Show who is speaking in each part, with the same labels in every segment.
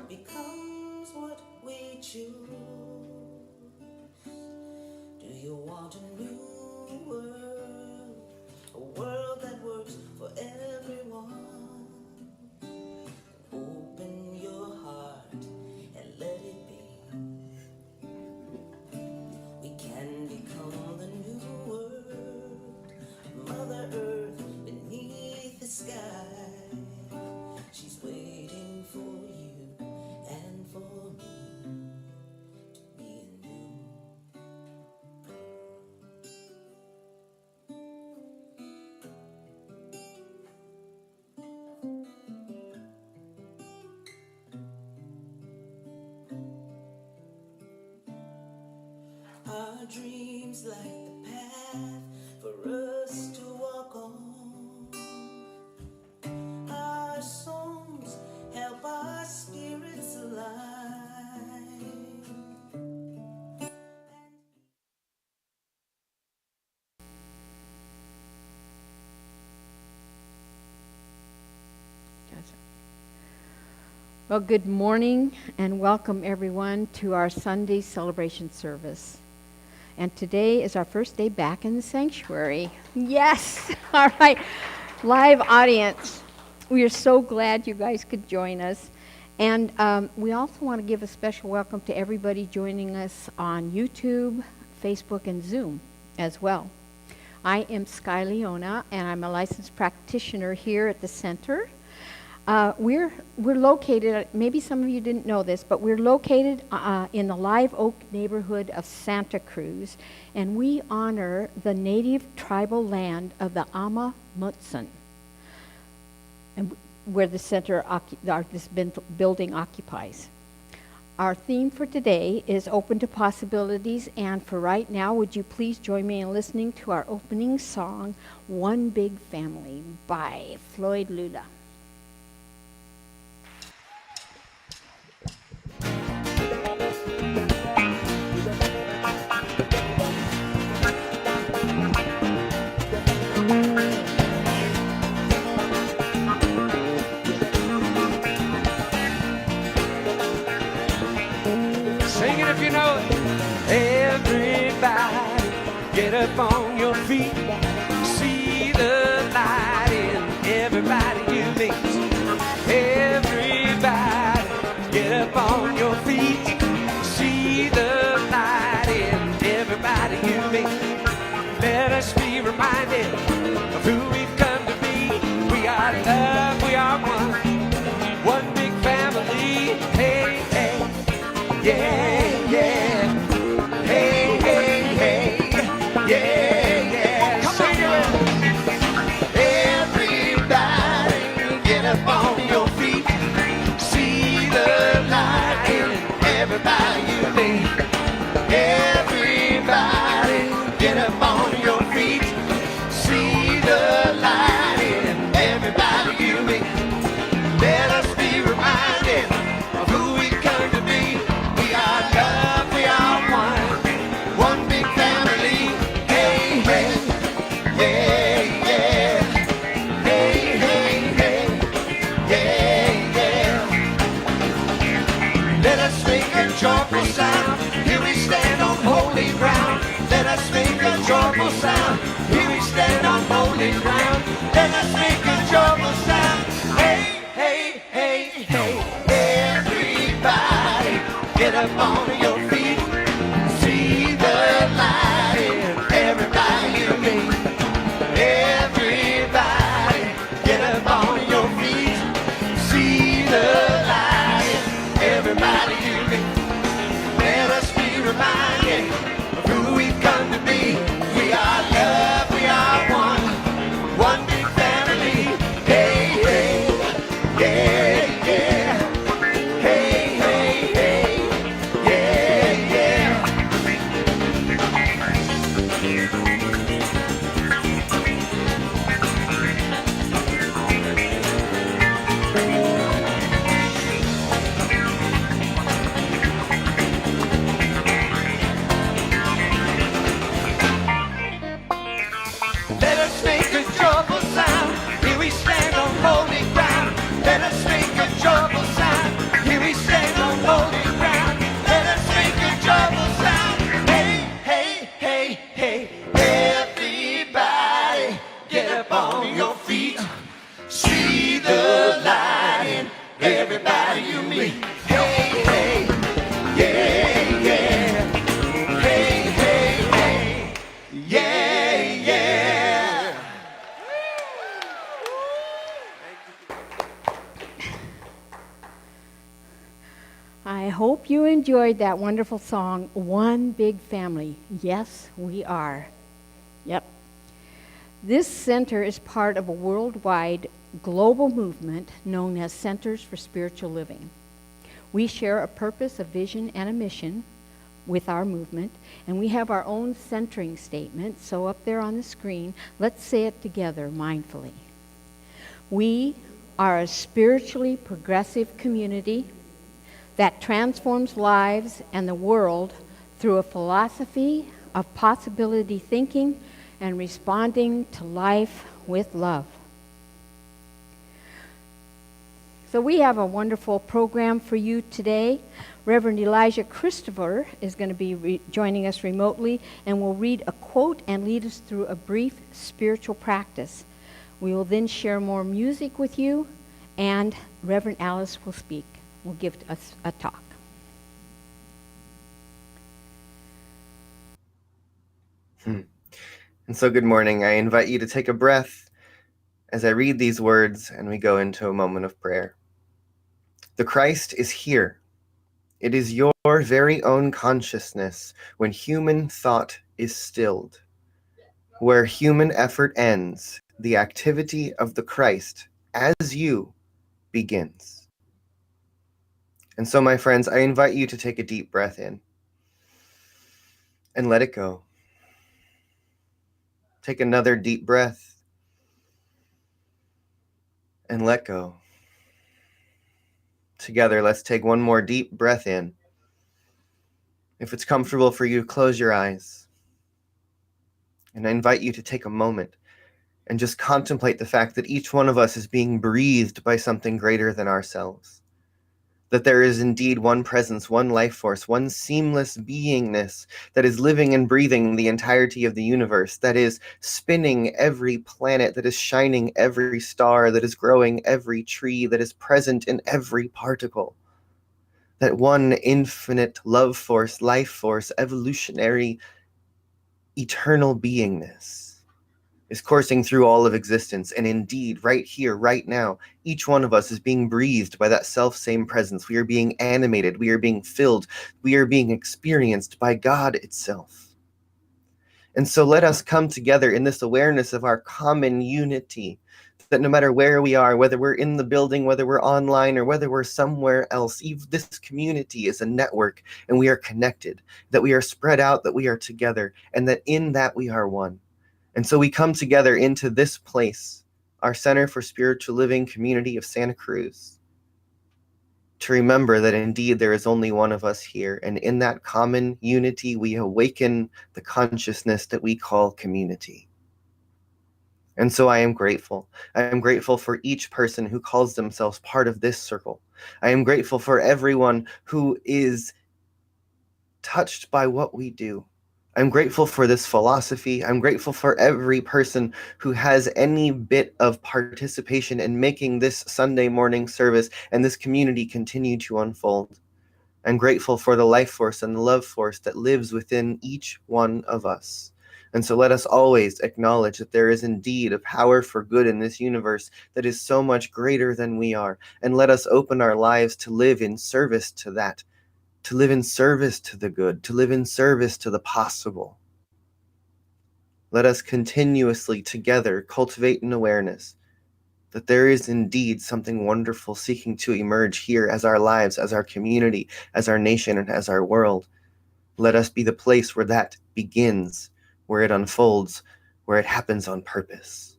Speaker 1: becomes what we choose. Do you want a new world? A world that works for everyone? Open your heart and let it be. We can become the new world. Mother Earth beneath the sky. She's waiting for you and for me to be anew. Our dreams light the path for us to walk on. Our songs help our spirits align.
Speaker 2: Well, good morning and welcome everyone to our Sunday celebration service. And today is our first day back in the sanctuary. Yes! All right. Live audience. We are so glad you guys could join us. And we also want to give a special welcome to everybody joining us on YouTube, Facebook, and Zoom as well. I am Sky Leona, and I'm a licensed practitioner here at the center. We're located, maybe some of you didn't know this, but we're located in the Live Oak neighborhood of Santa Cruz, and we honor the native tribal land of the Ama Mutsun, and where the center, this building occupies. Our theme for today is Open to Possibilities, and for right now, would you please join me in listening to our opening song, One Big Family by Floyd Lula.
Speaker 3: Sing it if you know it. Everybody, get up on your feet. See the light in everybody you meet. Everybody, get up on your feet. See the light in everybody you meet. Let us be reminded of who we've come to be. We are love, we are one big family. Hey, hey. Yeah, yeah, hey, hey, hey, yeah, yeah, sing it. Everybody, get up on your feet. See the light in everybody you meet. Everybody, get up on your feet. See the light in everybody you meet. Let us be reminded of who we come to be. We are love, we are one big family. Hey, hey, yeah, yeah. Hey, hey, hey, yeah, yeah. Let us make a joyful sound. Here we stand on holy ground. Let us make a joyful sound. Here we stand on holy ground. Let us make a joyful sound. Hey, hey, hey, hey. Everybody, get up on your feet. See the light in everybody you meet. Everybody, get up on your feet. See the light in everybody you meet. Let us be reminded of who we've come to be. We are love, we are one big family. Hey, hey, yeah, yeah. Hey, hey, hey, yeah. everybody you meet. Hey, hey, yeah, yeah. Hey, hey, hey, yeah, yeah.
Speaker 2: I hope you enjoyed that wonderful song, One Big Family. Yes, we are. Yep. This center is part of a worldwide global movement known as Centers for Spiritual Living. We share a purpose, a vision, and a mission with our movement, and we have our own centering statement. So up there on the screen, let's say it together mindfully. We are a spiritually progressive community that transforms lives and the world through a philosophy of possibility thinking and responding to life with love. So we have a wonderful program for you today. Reverend Elijah Christopher is going to be joining us remotely and will read a quote and lead us through a brief spiritual practice. We will then share more music with you, and Reverend Alice will speak, will give us a talk.
Speaker 4: And so good morning. I invite you to take a breath as I read these words and we go into a moment of prayer. The Christ is here. It is your very own consciousness when human thought is stilled. Where human effort ends, the activity of the Christ as you begins. And so, my friends, I invite you to take a deep breath in and let it go. Take another deep breath and let go. Together, let's take one more deep breath in. If it's comfortable for you, close your eyes. And I invite you to take a moment and just contemplate the fact that each one of us is being breathed by something greater than ourselves. That there is indeed one presence, one life force, one seamless beingness that is living and breathing the entirety of the universe, that is spinning every planet, that is shining every star, that is growing every tree, that is present in every particle. That one infinite love force, life force, evolutionary, eternal beingness is coursing through all of existence. And indeed, right here, right now, each one of us is being breathed by that self-same presence. We are being animated. We are being filled. We are being experienced by God itself. And so let us come together in this awareness of our common unity, that no matter where we are, whether we're in the building, whether we're online, or whether we're somewhere else, this community is a network, and we are connected, that we are spread out, that we are together, and that in that we are one. And so we come together into this place, our Center for Spiritual Living community of Santa Cruz, to remember that indeed there is only one of us here. And in that common unity, we awaken the consciousness that we call community. And so I am grateful. I am grateful for each person who calls themselves part of this circle. I am grateful for everyone who is touched by what we do. I'm grateful for this philosophy. I'm grateful for every person who has any bit of participation in making this Sunday morning service and this community continue to unfold. I'm grateful for the life force and the love force that lives within each one of us. And so let us always acknowledge that there is indeed a power for good in this universe that is so much greater than we are. And let us open our lives to live in service to that. To live in service to the good, to live in service to the possible. Let us continuously together cultivate an awareness that there is indeed something wonderful seeking to emerge here as our lives, as our community, as our nation, and as our world. Let us be the place where that begins, where it unfolds, where it happens on purpose.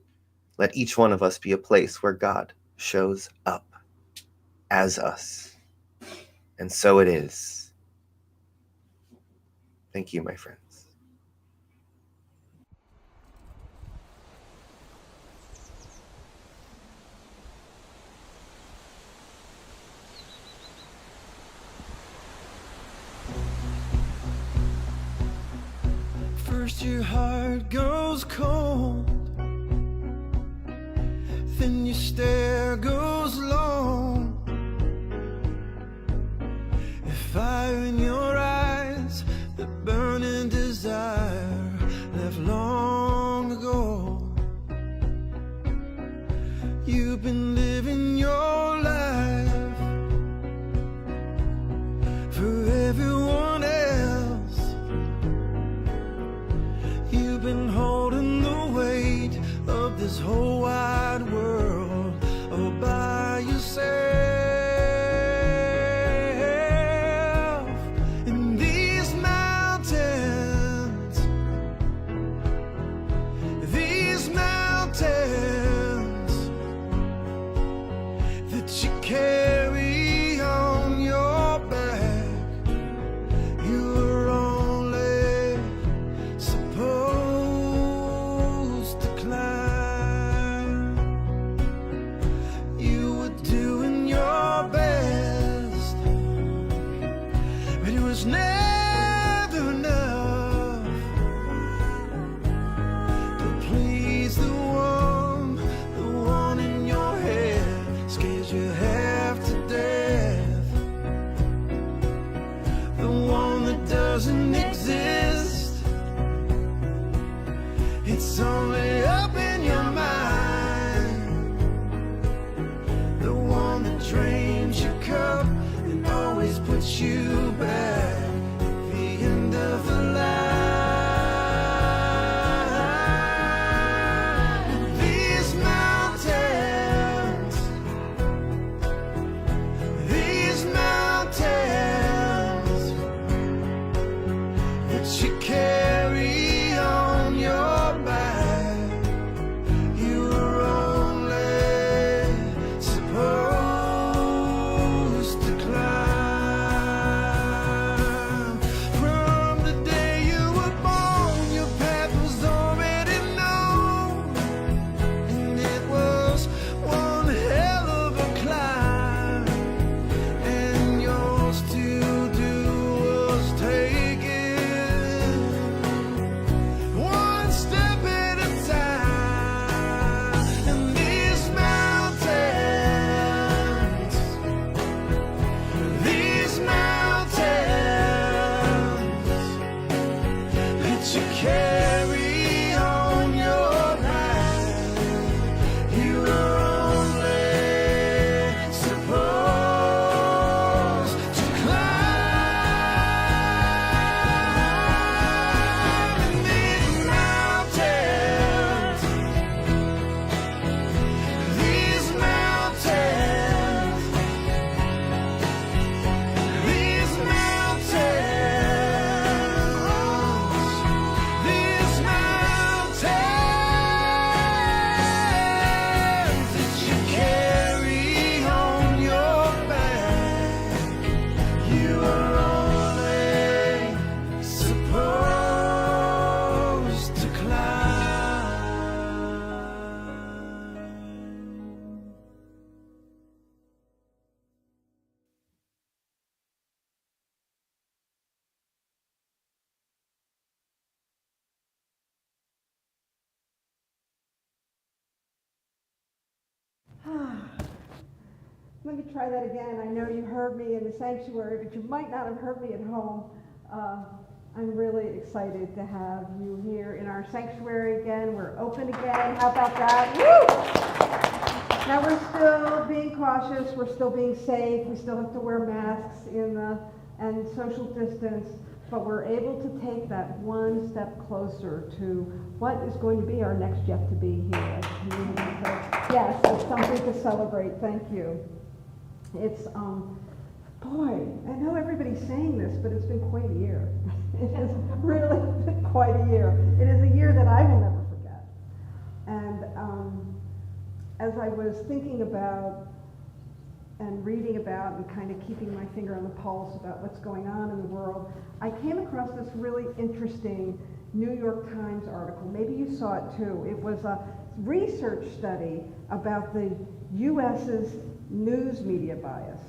Speaker 4: Let each one of us be a place where God shows up as us. And so it is. Thank you, my friends.
Speaker 3: First your heart goes cold, then your stare goes long,
Speaker 5: fire in your eyes, the burning desire left long ago. You've been living your life for everyone else. You've been holding the weight of this whole wide world all by yourself. And these mountains that you carry on your back, you were only supposed to climb. You were doing your best, but it was never enough to please the one in your head scares you half to death, the one that doesn't exist. It's only up in your mind, the one that drains your cup and always puts you back at the end of the line. These mountains that you carry on your back, you were only supposed to climb. From the day you were born, your path was already known, and it was one hell of a climb, and yours to do was take it one step at a time. And these mountains that you carry on your back, you were only supposed to climb. And these mountains that you carry on your back, you are only supposed to climb.
Speaker 6: Let me try that again. I know you heard me in the sanctuary, but you might not have heard me at home. I'm really excited to have you here in our sanctuary again. We're open again. How about that? Woo! Now we're still being cautious. We're still being safe. We still have to wear masks and social distance, but we're able to take that one step closer to what is going to be our next yet to be here as a community. So yes, it's something to celebrate. Thank you. It's, boy, I know everybody's saying this, but it's been quite a year. It has really been quite a year. It is a year that I will never forget. And as I was thinking about and reading about and kind of keeping my finger on the pulse about what's going on in the world, I came across this really interesting New York Times article. Maybe you saw it too. It was a research study about the U.S.'s news media bias.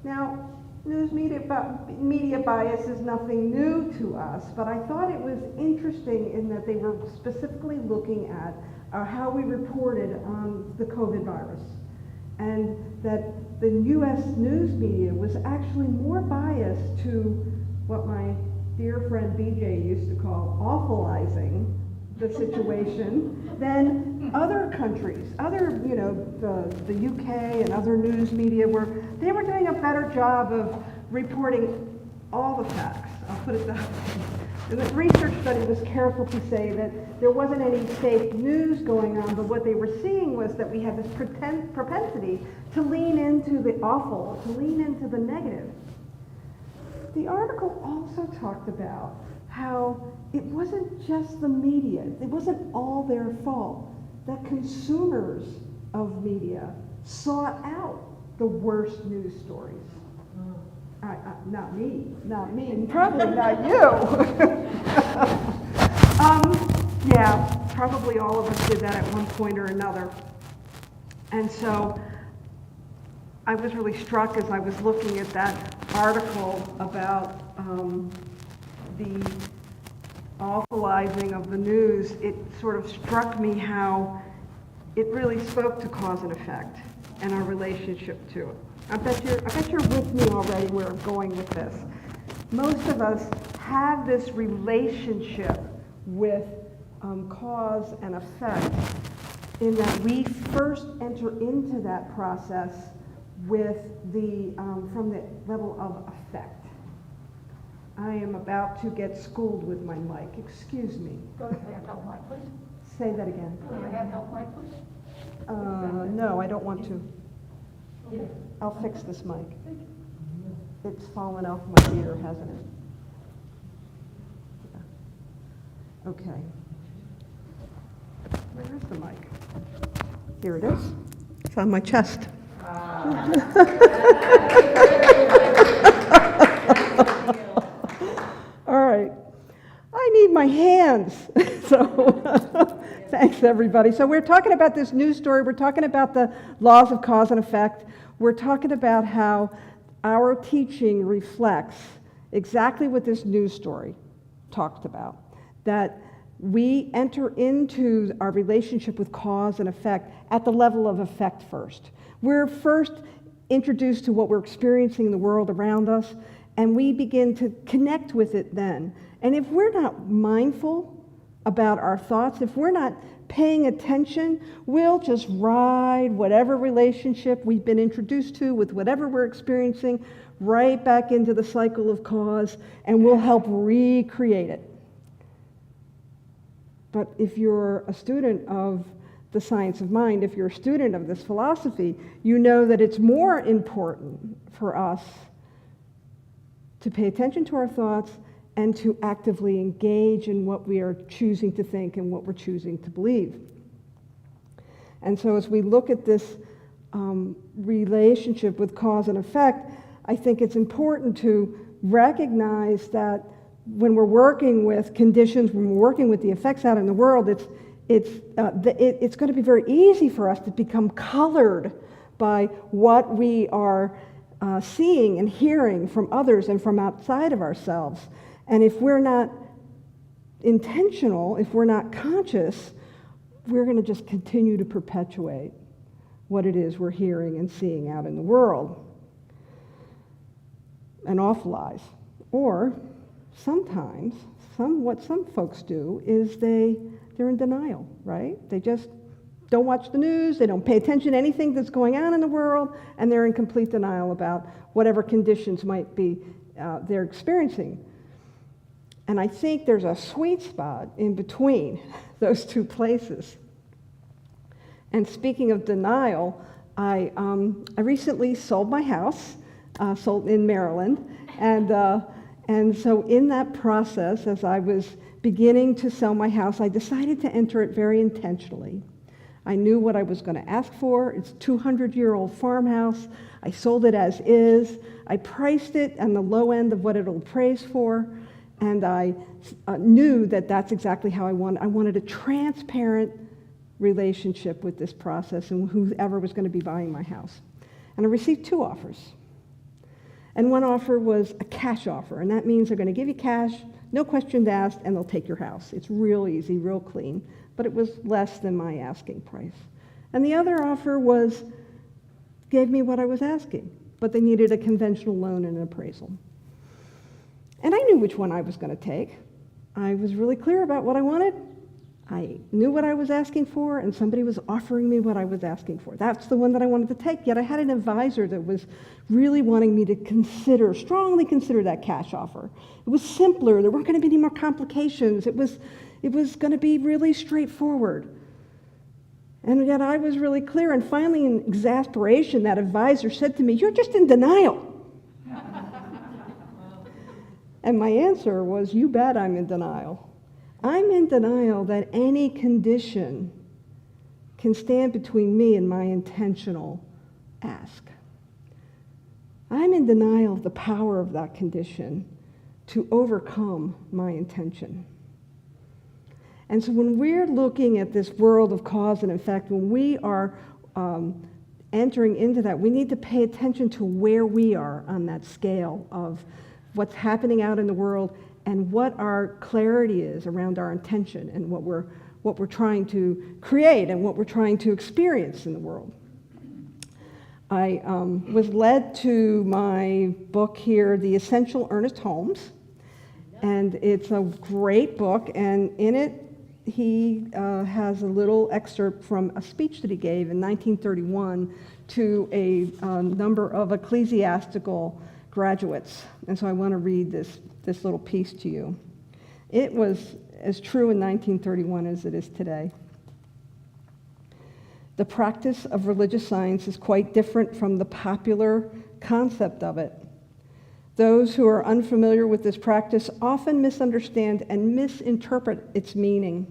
Speaker 6: Now, news media bias is nothing new to us, but I thought it was interesting in that they were specifically looking at how we reported on the COVID virus, and that the U.S. news media was was actually more biased to what my dear friend BJ used to call awfulizing the situation than other countries, the UK and other news media they were doing a better job of reporting all the facts. I'll put it that way. And the research study was careful to say that there wasn't any fake news going on, but what they were seeing was that we have this propensity to lean into the awful, to lean into the negative. The article also talked about how it wasn't just the media, it wasn't all their fault, that consumers of media sought out the worst news stories. Not me, and probably not you. Yeah, probably all of us did that at one point or another. And so I was really struck as I was looking at that article about the awfulizing of the news. It sort of struck me how it really spoke to cause and effect and our relationship to it. I bet you're with me already where I'm going with this. Most of us have this relationship with cause and effect in that we first enter into that process with from the level of effect. I am about to get schooled with my mic. Excuse me.
Speaker 7: Go to the handheld mic, please.
Speaker 6: Say that again.
Speaker 7: Go to the handheld mic, please.
Speaker 6: No, I don't want to.
Speaker 7: Yeah.
Speaker 6: I'll fix this mic. It's fallen off my ear, hasn't it? Yeah. Okay. Where is the mic? Here it is. It's on my chest. All right. I need my hands. So thanks, everybody. So we're talking about this news story. We're talking about the laws of cause and effect. We're talking about how our teaching reflects exactly what this news story talked about, that we enter into our relationship with cause and effect at the level of effect first. We're first introduced to what we're experiencing in the world around us, and we begin to connect with it then. And if we're not mindful about our thoughts, if we're not paying attention, we'll just ride whatever relationship we've been introduced to with whatever we're experiencing right back into the cycle of cause, and we'll help recreate it. But if you're a student of the science of mind, if you're a student of this philosophy, you know that it's more important for us to pay attention to our thoughts and to actively engage in what we are choosing to think and what we're choosing to believe. And so as we look at this relationship with cause and effect, I think it's important to recognize that when we're working with conditions, when we're working with the effects out in the world, it's going to be very easy for us to become colored by what we are seeing and hearing from others and from outside of ourselves. And if we're not intentional, if we're not conscious, we're going to just continue to perpetuate what it is we're hearing and seeing out in the world and awfulize. Or sometimes, what some folks do is they're in denial, right? They just don't watch the news, they don't pay attention to anything that's going on in the world, and they're in complete denial about whatever conditions might be they're experiencing. And I think there's a sweet spot in between those two places. And speaking of denial, I recently sold my house, sold in Maryland, and so in that process, as I was beginning to sell my house, I decided to enter it very intentionally. I knew what I was going to ask for. It's a 200-year-old farmhouse. I sold it as is. I priced it on the low end of what it'll appraise for, and I knew that that's exactly how I wanted. I wanted a transparent relationship with this process and whoever was going to be buying my house. And I received 2 offers. And one offer was a cash offer, and that means they're going to give you cash, no questions asked, and they'll take your house. It's real easy, real clean, but it was less than my asking price. And the other offer gave me what I was asking, but they needed a conventional loan and an appraisal. And I knew which one I was going to take. I was really clear about what I wanted. I knew what I was asking for, and somebody was offering me what I was asking for. That's the one that I wanted to take, yet I had an advisor that was really wanting me to strongly consider that cash offer. It was simpler. There weren't going to be any more complications. It was going to be really straightforward. And yet I was really clear, and finally in exasperation, that advisor said to me, "You're just in denial." And my answer was, "You bet I'm in denial. I'm in denial that any condition can stand between me and my intentional ask. I'm in denial of the power of that condition to overcome my intention." And so when we're looking at this world of cause and effect, when we are entering into that, we need to pay attention to where we are on that scale of what's happening out in the world and what our clarity is around our intention and what we're trying to create and what we're trying to experience in the world. I was led to my book here, The Essential Ernest Holmes, and it's a great book, and in it he has a little excerpt from a speech that he gave in 1931 to a number of ecclesiastical graduates. And so I want to read this little piece to you. It was as true in 1931 as it is today. The practice of religious science is quite different from the popular concept of it. Those who are unfamiliar with this practice often misunderstand and misinterpret its meaning.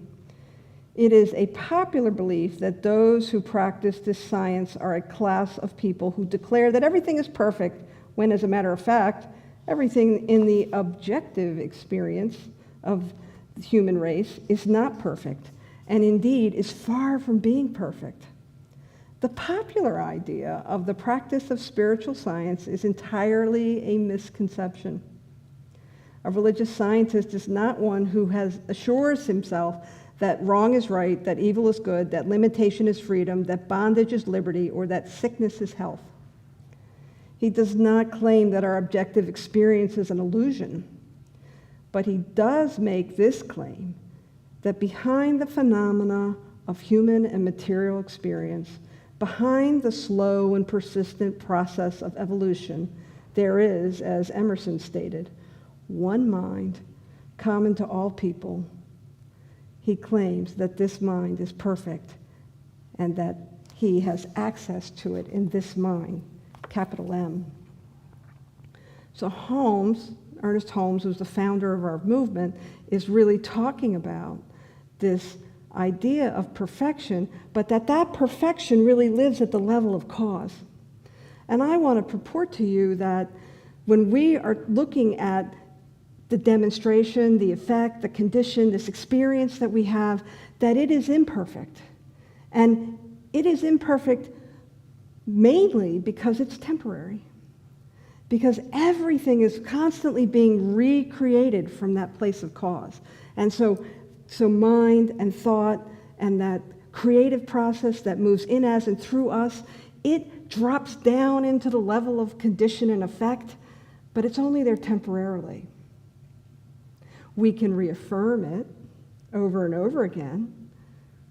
Speaker 6: It is a popular belief that those who practice this science are a class of people who declare that everything is perfect, when, as a matter of fact, everything in the objective experience of the human race is not perfect, and indeed is far from being perfect. The popular idea of the practice of spiritual science is entirely a misconception. A religious scientist is not one who assures himself that wrong is right, that evil is good, that limitation is freedom, that bondage is liberty, or that sickness is health. He does not claim that our objective experience is an illusion, but he does make this claim that behind the phenomena of human and material experience, behind the slow and persistent process of evolution, there is, as Emerson stated, one mind common to all people. He claims that this mind is perfect and that he has access to it in this mind, capital M. So Ernest Holmes, who's the founder of our movement, is really talking about this idea of perfection, but that perfection really lives at the level of cause. And I want to purport to you that when we are looking at the demonstration, the effect, the condition, this experience that we have, that it is imperfect. And it is imperfect mainly because it's temporary. Because everything is constantly being recreated from that place of cause. And so mind and thought and that creative process that moves in as and through us, it drops down into the level of condition and effect, but it's only there temporarily. We can reaffirm it over and over again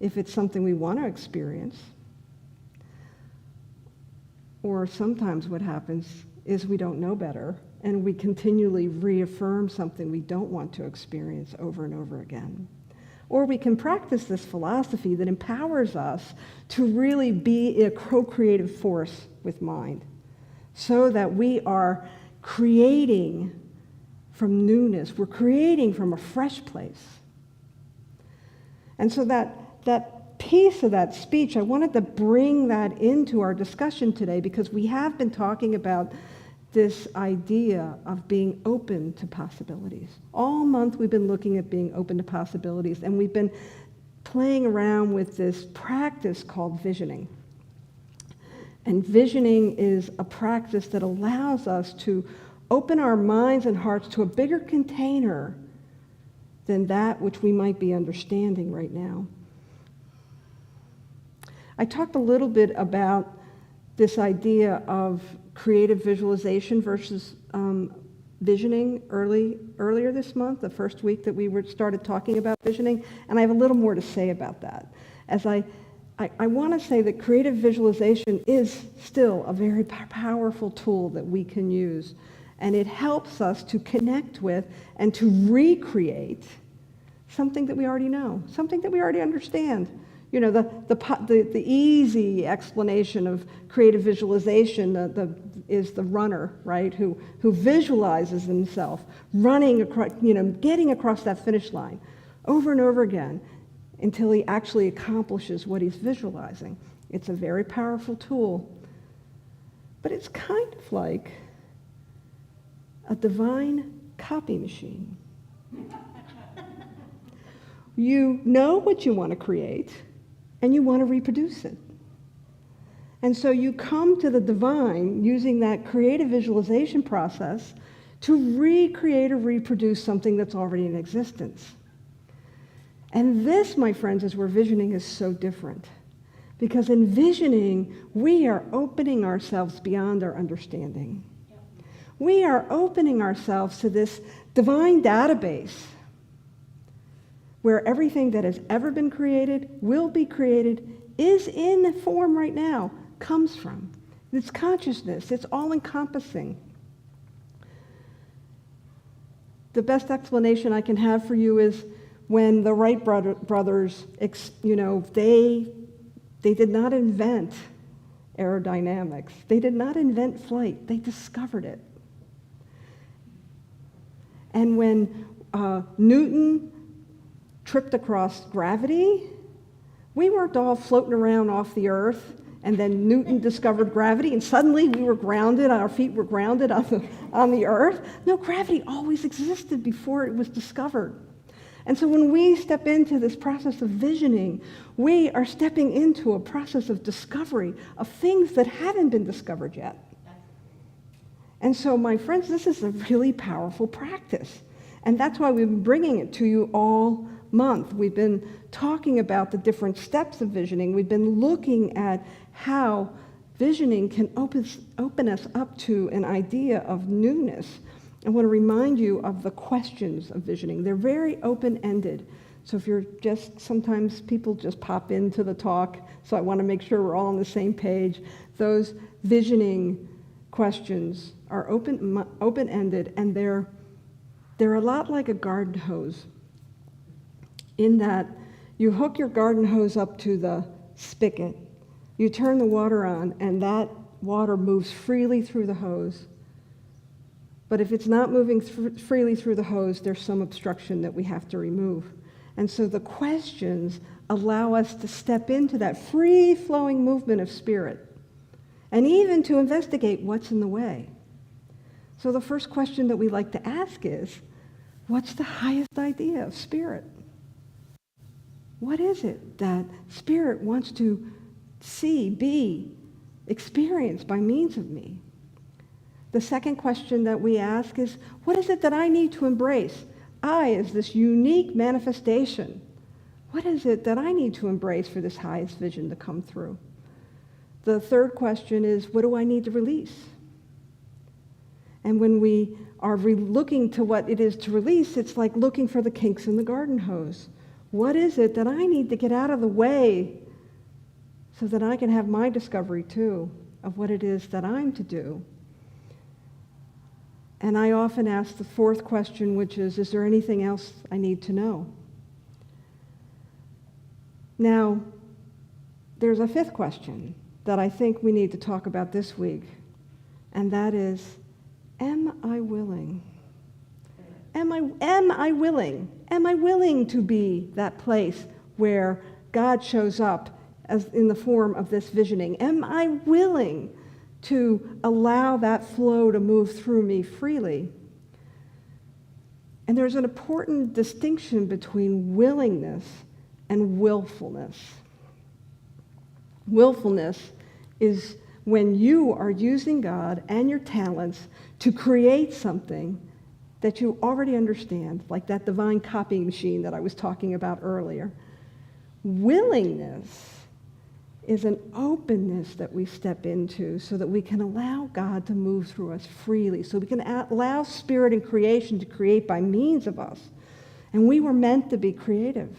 Speaker 6: if it's something we want to experience. Or sometimes what happens is we don't know better and we continually reaffirm something we don't want to experience over and over again. Or we can practice this philosophy that empowers us to really be a co-creative force with mind so that we are creating from newness. We're creating from a fresh place. And so that piece of that speech, I wanted to bring that into our discussion today because we have been talking about this idea of being open to possibilities. All month we've been looking at being open to possibilities, and we've been playing around with this practice called visioning. And visioning is a practice that allows us to open our minds and hearts to a bigger container than that which we might be understanding right now. I talked a little bit about this idea of creative visualization versus visioning earlier this month, the first week that we started talking about visioning, and I have a little more to say about that. As I want to say that creative visualization is still a very powerful tool that we can use, and it helps us to connect with and to recreate something that we already know, something that we already understand. You know, the easy explanation of creative visualization is the runner, right, who visualizes himself running across, getting across that finish line over and over again until he actually accomplishes what he's visualizing. It's a very powerful tool, but it's kind of like a divine copy machine. You know what you want to create, and you want to reproduce it. And so you come to the divine using that creative visualization process to recreate or reproduce something that's already in existence. And this, my friends, is where visioning is so different. Because in visioning, we are opening ourselves beyond our understanding. We are opening ourselves to this divine database where everything that has ever been created, will be created, is in form right now, comes from. It's consciousness. It's all-encompassing. The best explanation I can have for you is when the Wright brothers, they did not invent aerodynamics. They did not invent flight. They discovered it. And when Newton tripped across gravity, we weren't all floating around off the earth, and then Newton discovered gravity, and suddenly we were grounded, our feet were grounded on the earth. No, gravity always existed before it was discovered. And so when we step into this process of visioning, we are stepping into a process of discovery of things that haven't been discovered yet. And so, my friends, this is a really powerful practice. And that's why we've been bringing it to you all month. We've been talking about the different steps of visioning. We've been looking at how visioning can open us up to an idea of newness. I want to remind you of the questions of visioning. They're very open-ended. So if you're sometimes people just pop into the talk, so I want to make sure we're all on the same page. Those visioning questions are open-ended, and they're a lot like a garden hose, in that you hook your garden hose up to the spigot, you turn the water on, and that water moves freely through the hose. But if it's not moving freely through the hose, there's some obstruction that we have to remove. And so the questions allow us to step into that free-flowing movement of spirit, and even to investigate what's in the way. So the first question that we like to ask is, what's the highest idea of spirit? What is it that spirit wants to see, be, experience by means of me? The second question that we ask is, what is it that I need to embrace? I, as this unique manifestation, what is it that I need to embrace for this highest vision to come through? The third question is, what do I need to release? And when we are looking to what it is to release, it's like looking for the kinks in the garden hose. What is it that I need to get out of the way so that I can have my discovery, too, of what it is that I'm to do? And I often ask the fourth question, which is there anything else I need to know? Now, there's a fifth question that I think we need to talk about this week, and that is, am I willing? Am I willing? Am I willing to be that place where God shows up as in the form of this visioning? Am I willing to allow that flow to move through me freely? And there's an important distinction between willingness and willfulness. Willfulness is when you are using God and your talents to create something that you already understand, like that divine copying machine that I was talking about earlier. Willingness is an openness that we step into so that we can allow God to move through us freely, so we can allow spirit and creation to create by means of us. And we were meant to be creative.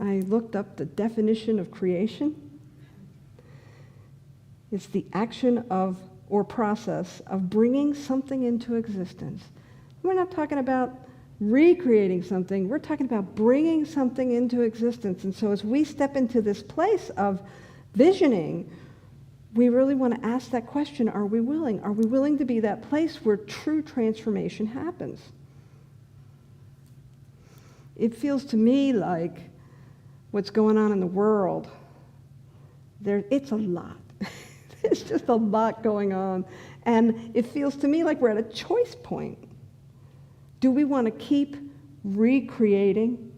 Speaker 6: I looked up the definition of creation. It's the action of or process of bringing something into existence. We're not talking about recreating something. We're talking about bringing something into existence. And so as we step into this place of visioning, we really want to ask that question, are we willing? Are we willing to be that place where true transformation happens? It feels to me like what's going on in the world, it's a lot. There's just a lot going on. And it feels to me like we're at a choice point. Do we want to keep recreating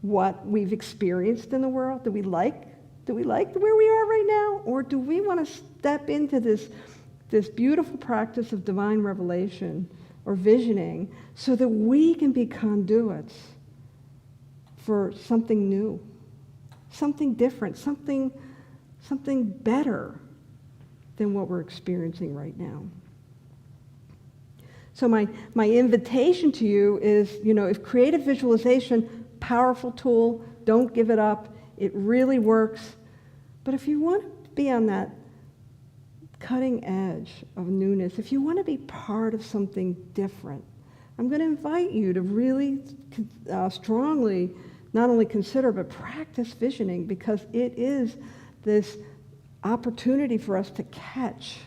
Speaker 6: what we've experienced in the world? Do we like where we are right now? Or do we want to step into this beautiful practice of divine revelation or visioning so that we can be conduits for something new, something different, something better than what we're experiencing right now? So my invitation to you is, if creative visualization, powerful tool, don't give it up. It really works. But if you want to be on that cutting edge of newness, if you want to be part of something different, I'm going to invite you to really strongly not only consider but practice visioning, because it is this opportunity for us to catch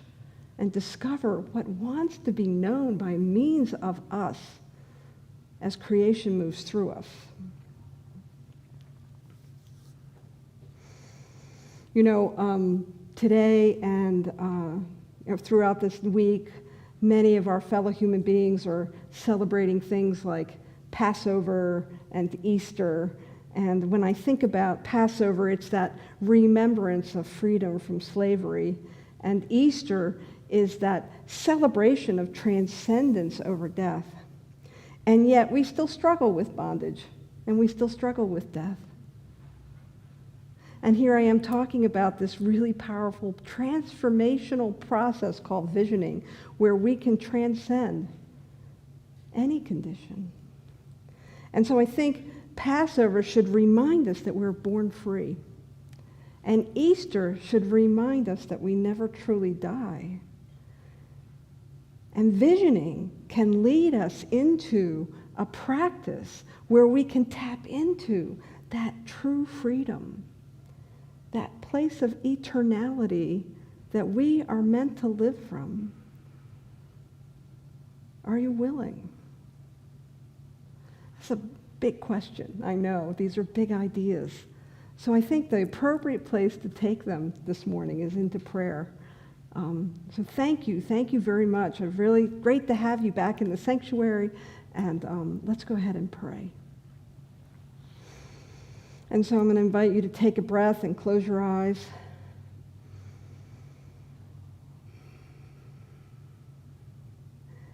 Speaker 6: and discover what wants to be known by means of us as creation moves through us. Today and throughout this week, many of our fellow human beings are celebrating things like Passover and Easter. And when I think about Passover, it's that remembrance of freedom from slavery. And Easter is that celebration of transcendence over death. And yet we still struggle with bondage, and we still struggle with death. And here I am talking about this really powerful transformational process called visioning, where we can transcend any condition. And so I think Passover should remind us that we're born free. And Easter should remind us that we never truly die. And visioning can lead us into a practice where we can tap into that true freedom, that place of eternality that we are meant to live from. Are you willing? That's a big question. I know. These are big ideas. So I think the appropriate place to take them this morning is into prayer. So thank you very much. It's really great to have you back in the sanctuary, and let's go ahead and pray. And so I'm going to invite you to take a breath and close your eyes.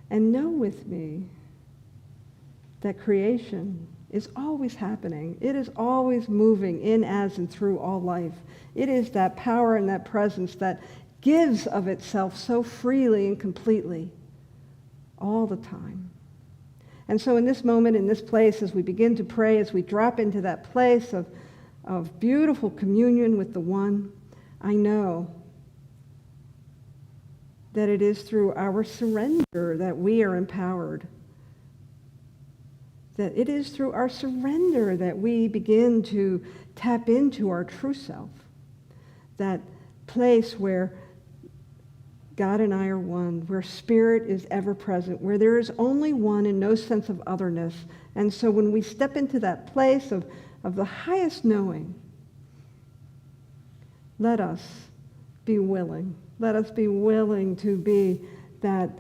Speaker 6: And know with me that creation is always happening. It is always moving in, as, and through all life. It is that power and that presence that gives of itself so freely and completely all the time. And so in this moment, in this place, as we begin to pray, as we drop into that place of beautiful communion with the One, I know that it is through our surrender that we are empowered. That it is through our surrender that we begin to tap into our true self. That place where God and I are one, where spirit is ever present, where there is only one and no sense of otherness. And so when we step into that place of the highest knowing, let us be willing. Let us be willing to be that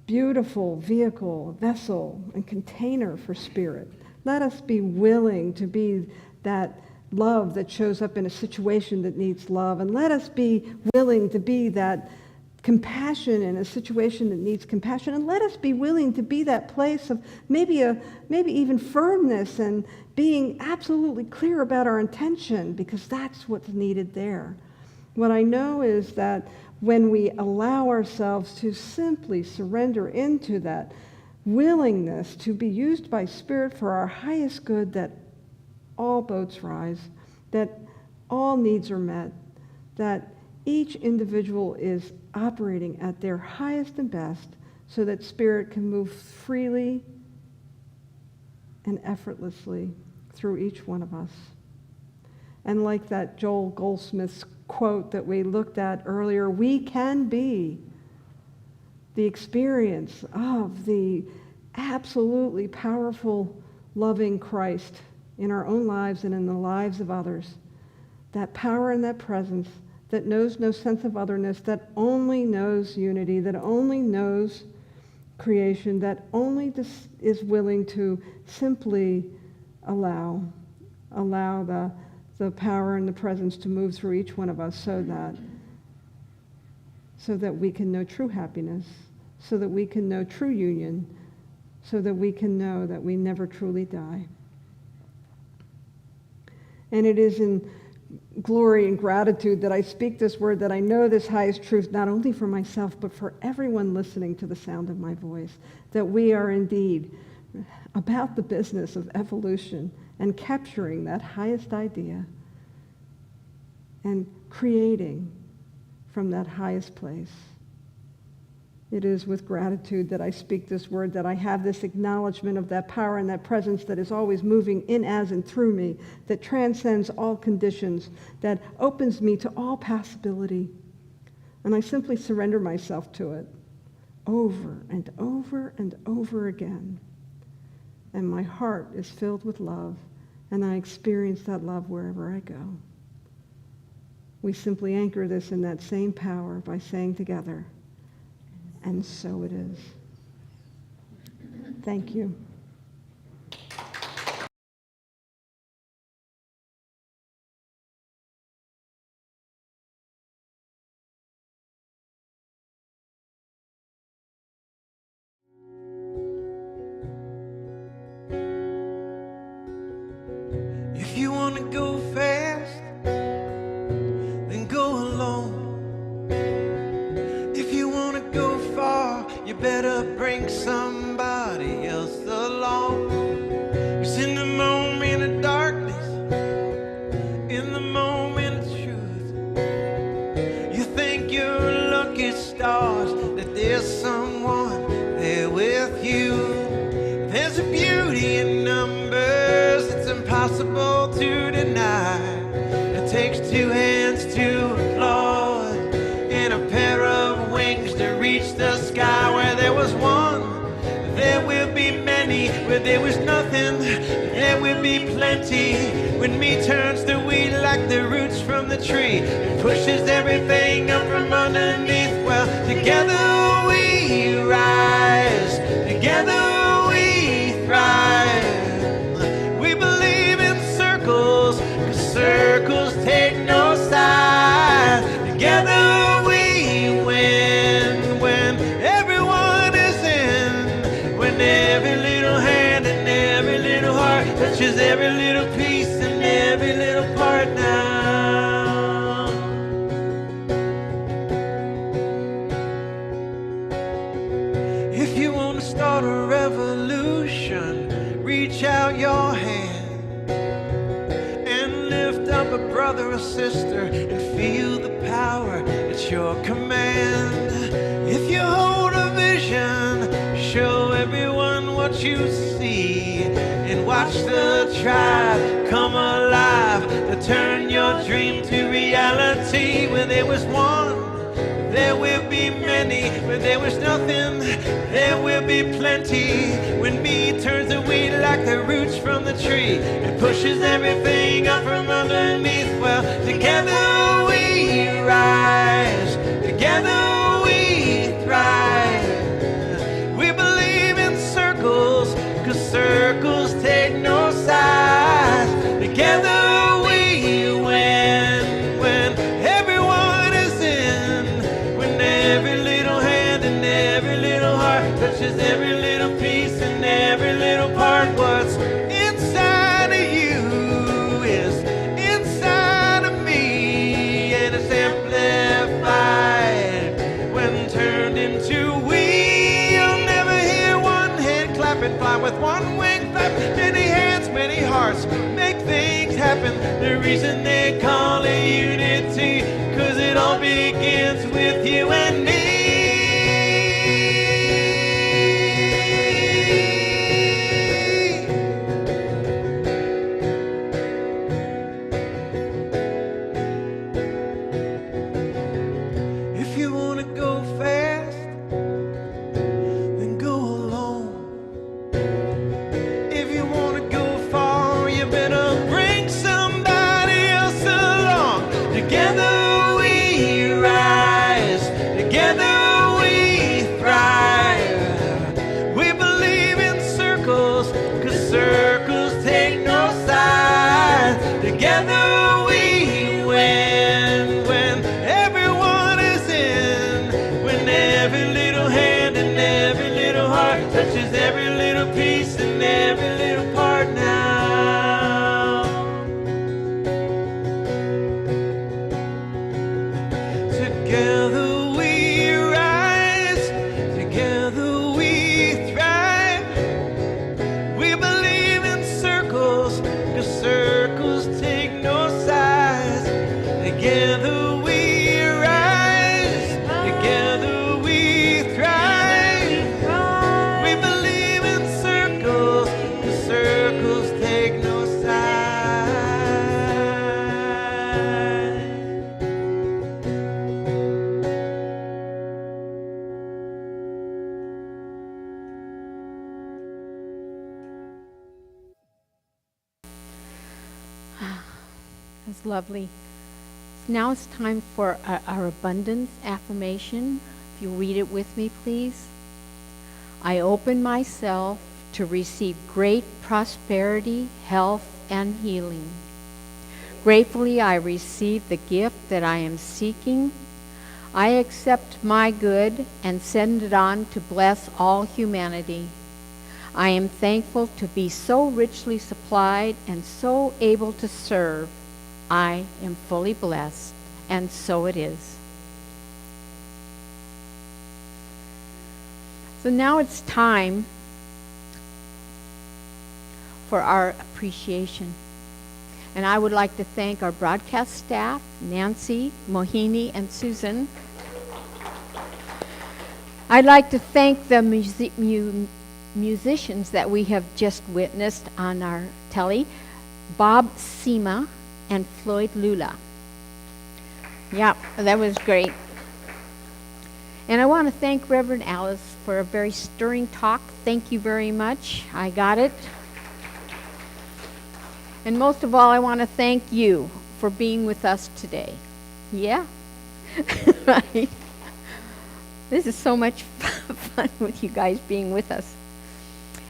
Speaker 6: beautiful vehicle, vessel, and container for spirit. Let us be willing to be that love that shows up in a situation that needs love. And let us be willing to be that compassion in a situation that needs compassion, and let us be willing to be that place of maybe even firmness and being absolutely clear about our intention, because that's what's needed there. What I know is that when we allow ourselves to simply surrender into that willingness to be used by Spirit for our highest good, that all boats rise, that all needs are met, that each individual is operating at their highest and best, so that Spirit can move freely and effortlessly through each one of us. And like that Joel Goldsmith's quote that we looked at earlier, we can be the experience of the absolutely powerful, loving Christ in our own lives and in the lives of others. That power and that presence that knows no sense of otherness, that only knows unity, that only knows creation, that only is willing to simply allow the power and the presence to move through each one of us, so that we can know true happiness, so that we can know true union, so that we can know that we never truly die. And it is in glory and gratitude that I speak this word, that I know this highest truth, not only for myself, but for everyone listening to the sound of my voice, that we are indeed about the business of evolution and capturing that highest idea and creating from that highest place. It is with gratitude that I speak this word, that I have this acknowledgement of that power and that presence that is always moving in, as, and through me, that transcends all conditions, that opens me to all possibility. And I simply surrender myself to it over and over and over again. And my heart is filled with love, and I experience that love wherever I go. We simply anchor this in that same power by saying together, and so it is. Thank you.
Speaker 5: If you want to go fast, then go alone. If you want to go far, you better bring somebody else along. 'Cause in the moment of darkness, in the moment of truth, you think you're lucky stars that there's someone there with you. There's a beauty in numbers it's impossible to deny. It takes two hands to applaud and a pair of wings to reach the sky. Where there was one, there will be many. Where there was nothing, there will be plenty. When me turns the weed like the roots from the tree and pushes everything up from underneath, well, together we rise, together we thrive. We believe in circles, 'cause circles take no sides. Together we win when everyone is in, when every little hand and every little heart touches every little piece and every little part now. If you want to start a revolution, reach out your hand and lift up a brother or sister and feel the power at your command. If you hold a vision, show everyone what you see and watch the tribe come alive to turn your dream to reality. Where there was one, there will be many. Where there was nothing, there will be plenty. When me turns the weed like the roots from the tree and pushes everything up from underneath, well, together we rise, together we thrive. We believe in circles, 'cause circles take no sides. Together we win when everyone is in, when every touches every little piece and every little part. What's inside of you is inside of me, and it's amplified when turned into we. You'll never hear one hand clapping, fly with one wing flap. Many hands, many hearts make things happen. The reason they call it unity, 'cause it all begins with you and me. If you wanna go fast, then go alone. If you wanna go far, you better bring somebody else along. Together we rise, together we thrive. We believe in circles, 'cause circles take no sides. Together we win when everyone is in, when every little hand and every little heart touches every little piece and every little part now. Together we rise, together we thrive. We believe in circles, 'cause circles take no sides. Together we rise, together we thrive. We believe in circles, 'cause circles take no sides.
Speaker 2: That's lovely. Now it's time for our abundance affirmation. If you read it with me, please. I open myself to receive great prosperity, health, and healing. Gratefully, I receive the gift that I am seeking. I accept my good and send it on to bless all humanity. I am thankful to be so richly supplied and so able to serve. I am fully blessed, and so it is. So now it's time for our appreciation. And I would like to thank our broadcast staff, Nancy, Mohini, and Susan. I'd like to thank the musicians that we have just witnessed on our telly, Bob Sema and Floyd Lula. Yeah, that was great. And I want to thank Reverend Alice for a very stirring talk. Thank you very much. I got it. And most of all, I want to thank you for being with us today. Yeah? Right. This is so much fun with you guys being with us.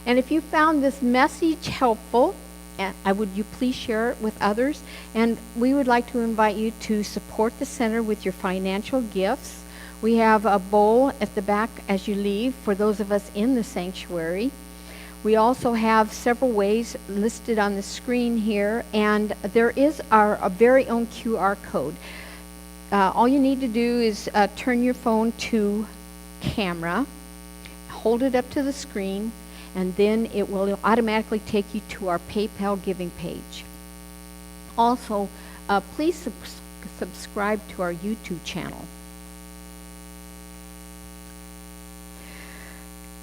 Speaker 2: And if you found this message helpful, would you please share it with others? And we would like to invite you to support the center with your financial gifts. We have a bowl at the back as you leave for those of us in the sanctuary. We also have several ways listed on the screen here, and there is our very own QR code. All you need to do is turn your phone to camera, hold it up to the screen, and then it will automatically take you to our PayPal giving page. Also, please subscribe to our YouTube channel.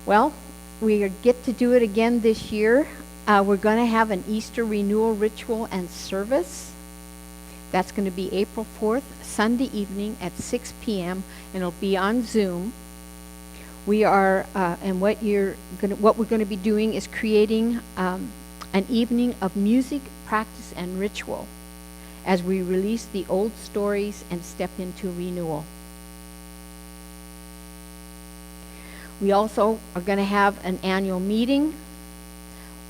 Speaker 2: Well, we get to do it again this year. We're going to have an Easter renewal ritual and service. That's going to be April 4th, Sunday evening at 6 p.m., and it'll be on Zoom. We are, and what we're going to be doing is creating an evening of music, practice, and ritual as we release the old stories and step into renewal. We also are going to have an annual meeting.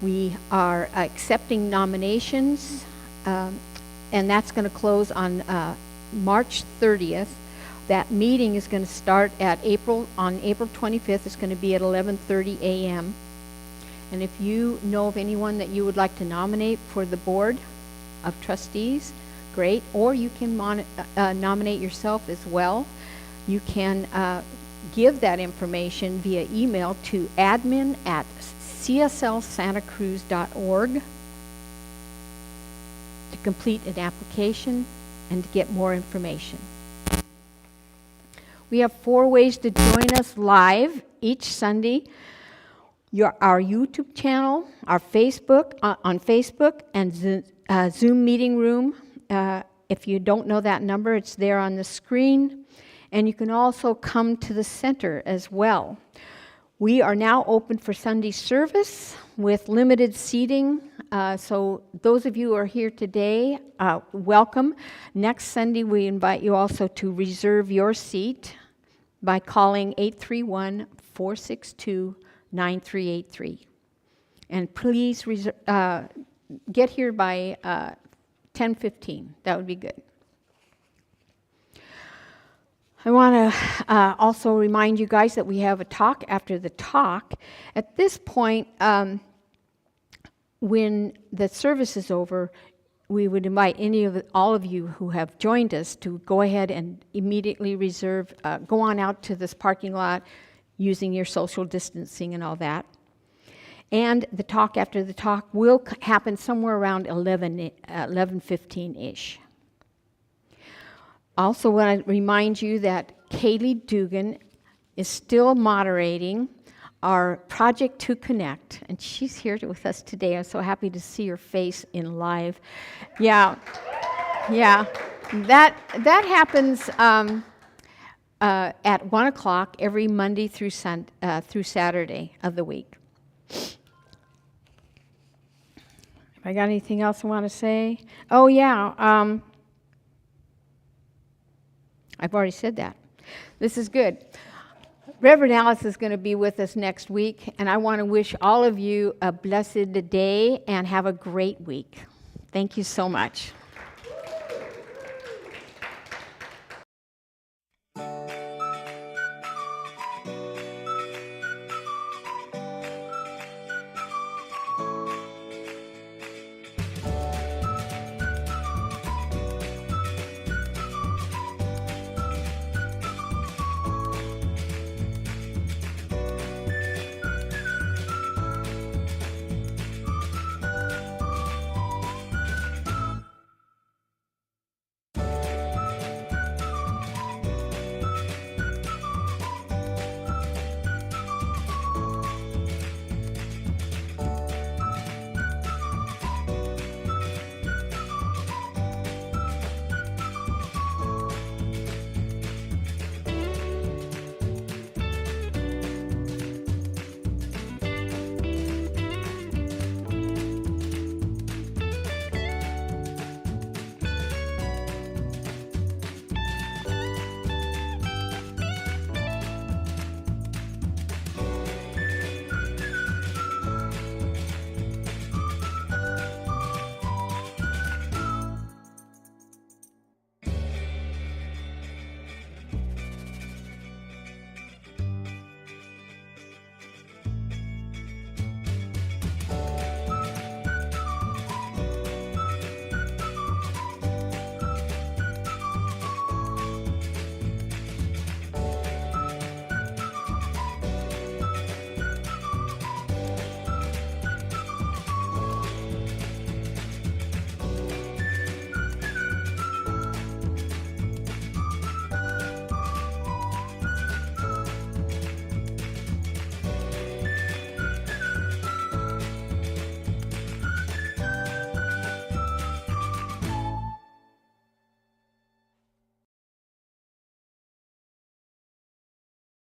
Speaker 2: We are accepting nominations, and that's going to close on March 30th. That meeting is going to start on April 25th. It's going to be at 11:30 a.m. And if you know of anyone that you would like to nominate for the board of trustees, great. Or you can nominate yourself as well. You can give that information via email to admin@cslsantacruz.org to complete an application and to get more information. We have 4 ways to join us live each Sunday. Our YouTube channel, our Facebook, on Facebook, and Zoom meeting room. If you don't know that number, it's there on the screen. And you can also come to the center as well. We are now open for Sunday service with limited seating. So those of you who are here today, welcome. Next Sunday, we invite you also to reserve your seat by calling 831-462-9383. And please get here by 10:15. That would be good. I want to also remind you guys that we have a talk after the talk. At this point, when the service is over, we would invite all of you who have joined us to go ahead and immediately reserve, go on out to this parking lot using your social distancing and all that. And the talk after the talk will happen somewhere around 11:15-ish. Also want to remind you that Kaylee Dugan is still moderating our Project to Connect, and she's here with us today. I'm so happy to see her face in live. Yeah. That happens at 1 o'clock every Monday through Saturday of the week. Have I got anything else I want to say? Oh, yeah. I've already said that. This is good. Reverend Alice is going to be with us next week, and I want to wish all of you a blessed day and have a great week. Thank you so much.